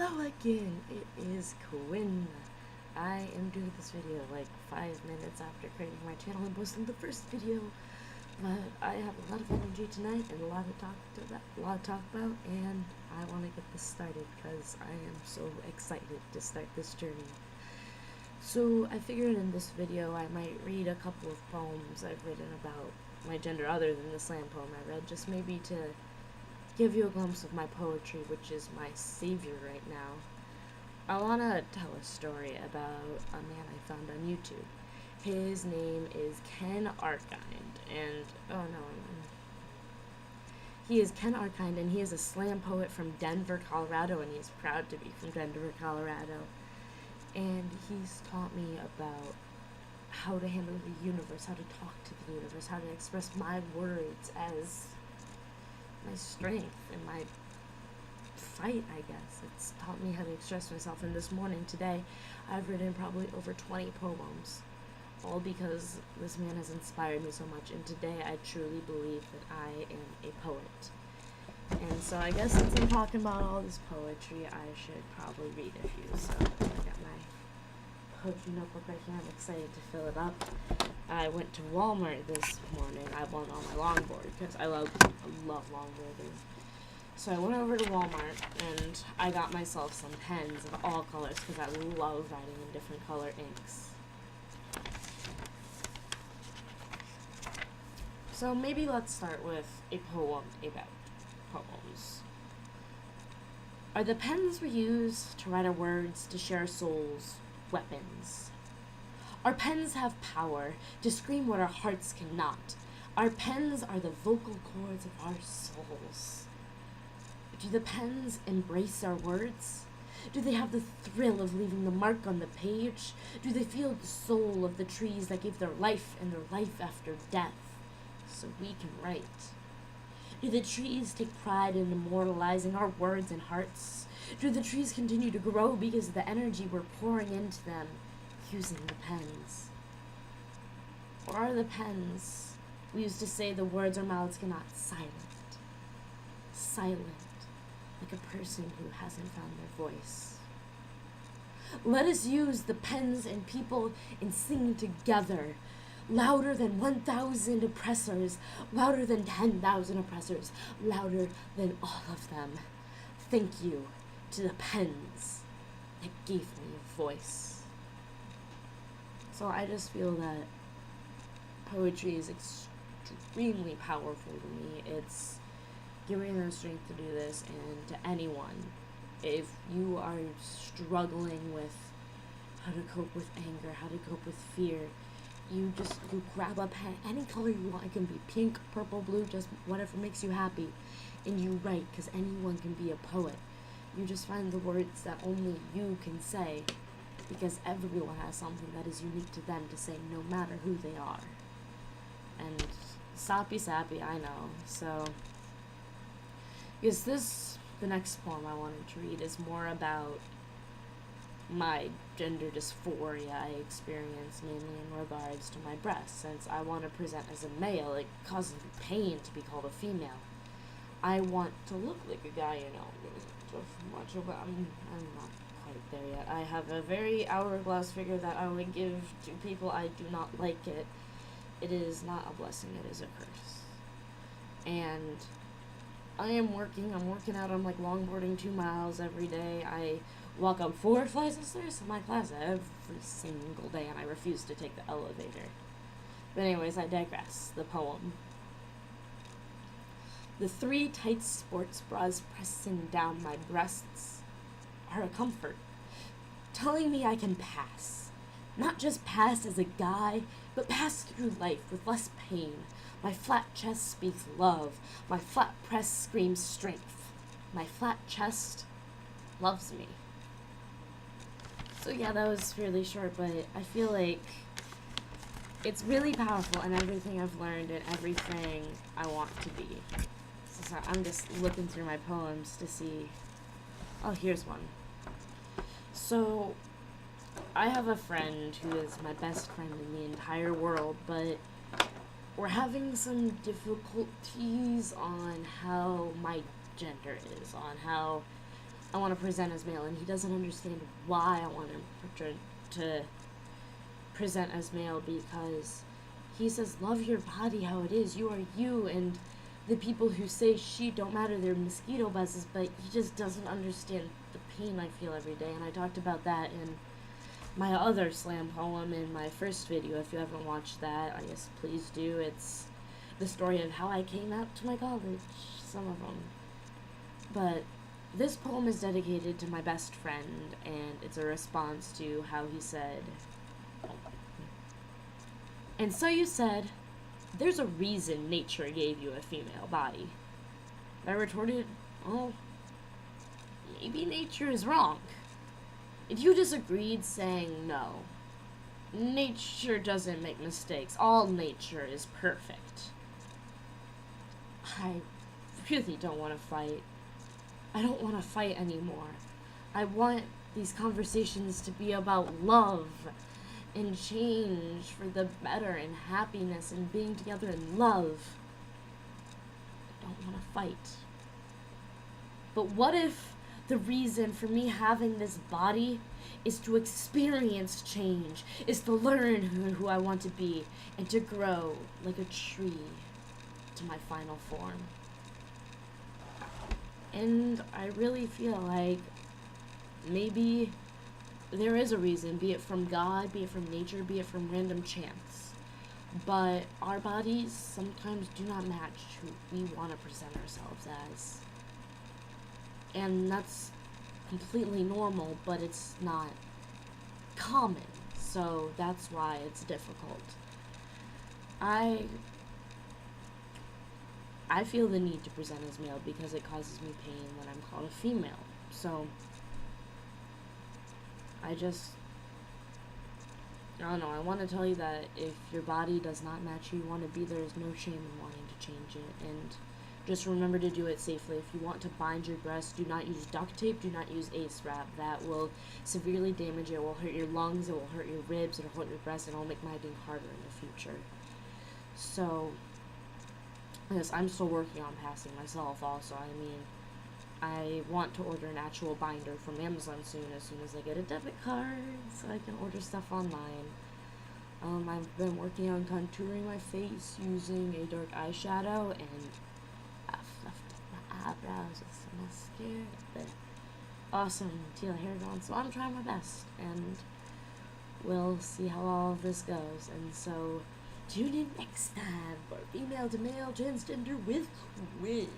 Hello again, it is Quinn. I am doing this video like 5 minutes after creating my channel and posting the first video, but I have a lot of energy tonight and a lot to talk about, and I want to get this started because I am so excited to start this journey. So I figured in this video I might read a couple of poems I've written about my gender other than the slam poem I read, just maybe to give you a glimpse of my poetry, which is my savior right now. I want to tell a story about a man I found on YouTube. His name is Ken Arkind, and he is Ken Arkind, and he is a slam poet from Denver, Colorado, and he's proud to be from Denver, Colorado. And he's taught me about how to handle the universe, how to talk to the universe, how to express my words as my strength and my fight, I guess. It's taught me how to express myself. And this morning, today, I've written probably over 20 poems, all because this man has inspired me so much. And today, I truly believe that I am a poet. And so I guess since I'm talking about all this poetry, I should probably read a few. So I got my poetry notebook right here. I'm excited to fill it up. I went to Walmart this morning. I went on my longboard because I love longboarding. So I went over to Walmart and I got myself some pens of all colors because I love writing in different color inks. So maybe let's start with a poem about poems. Are the pens we use to write our words, to share our souls, weapons? Our pens have power to scream what our hearts cannot. Our pens are the vocal cords of our souls. Do the pens embrace our words? Do they have the thrill of leaving the mark on the page? Do they feel the soul of the trees that gave their life and their life after death so we can write? Do the trees take pride in immortalizing our words and hearts? Do the trees continue to grow because of the energy we're pouring into them using the pens? Or are the pens we use to say the words our mouths cannot silent, like a person who hasn't found their voice? Let us use the pens and people and sing together, louder than 1,000 oppressors, louder than 10,000 oppressors, louder than all of them. Thank you to the pens that gave me a voice. So I just feel that poetry is extremely powerful to me. It's giving me the strength to do this, and to anyone, if you are struggling with how to cope with anger, how to cope with fear, you grab a pen, any color you want. It can be pink, purple, blue, just whatever makes you happy, and you write, because anyone can be a poet. You just find the words that only you can say, because everyone has something that is unique to them to say, no matter who they are. And sappy, I know. So, because the next poem I wanted to read is more about my gender dysphoria I experience, mainly in regards to my breasts. Since I want to present as a male, it causes me pain to be called a female. I want to look like a guy, I'm not quite there yet. I have a very hourglass figure that I would give to people. I do not like it. It is not a blessing, it is a curse. And I'm working out. I'm like longboarding 2 miles every day. I walk up 4 flights of stairs to my class every single day, and I refuse to take the elevator. But anyways, I digress. The poem. The 3 tight sports bras pressing down my breasts are a comfort, telling me I can pass. Not just pass as a guy, but pass through life with less pain. My flat chest speaks love. My flat press screams strength. My flat chest loves me. So yeah, that was really short, but I feel like it's really powerful in everything I've learned and everything I want to be. So I'm just looking through my poems to see. Oh, here's one. So I have a friend who is my best friend in the entire world, but we're having some difficulties on how my gender is, on how I want to present as male, and he doesn't understand why I want to present as male, because he says, love your body how it is, you are you, and the people who say she don't matter, they're mosquito buzzes, but he just doesn't understand the pain I feel every day, and I talked about that in my other slam poem in my first video. If you haven't watched that, I guess please do. It's the story of how I came out to my college, some of them. But this poem is dedicated to my best friend, and it's a response to how he said, and so you said, there's a reason nature gave you a female body. I retorted, well, maybe nature is wrong. And you disagreed, saying no. Nature doesn't make mistakes. All nature is perfect. I really don't want to fight. I don't want to fight anymore. I want these conversations to be about love and change for the better and happiness and being together in love. I don't want to fight. But what if the reason for me having this body is to experience change, is to learn who I want to be, and to grow like a tree to my final form? And I really feel like maybe there is a reason, be it from God, be it from nature, be it from random chance. But our bodies sometimes do not match who we want to present ourselves as. And that's completely normal, but it's not common. So that's why it's difficult. I feel the need to present as male because it causes me pain when I'm called a female. So I don't know, I want to tell you that if your body does not match who you want to be, there is no shame in wanting to change it, and just remember to do it safely. If you want to bind your breast, do not use duct tape, do not use ace wrap. That will severely damage it. It will hurt your lungs, it will hurt your ribs, it will hurt your breast, and it will make mending harder in the future. So, yes, I'm still working on passing myself also. I mean, I want to order an actual binder from Amazon soon as I get a debit card, so I can order stuff online. I've been working on contouring my face using a dark eyeshadow, and I've fluffed up my eyebrows with some mascara. But awesome teal hair on, so I'm trying my best, and we'll see how all of this goes. And so tune in next time for Female to Male Transgender with Quinn.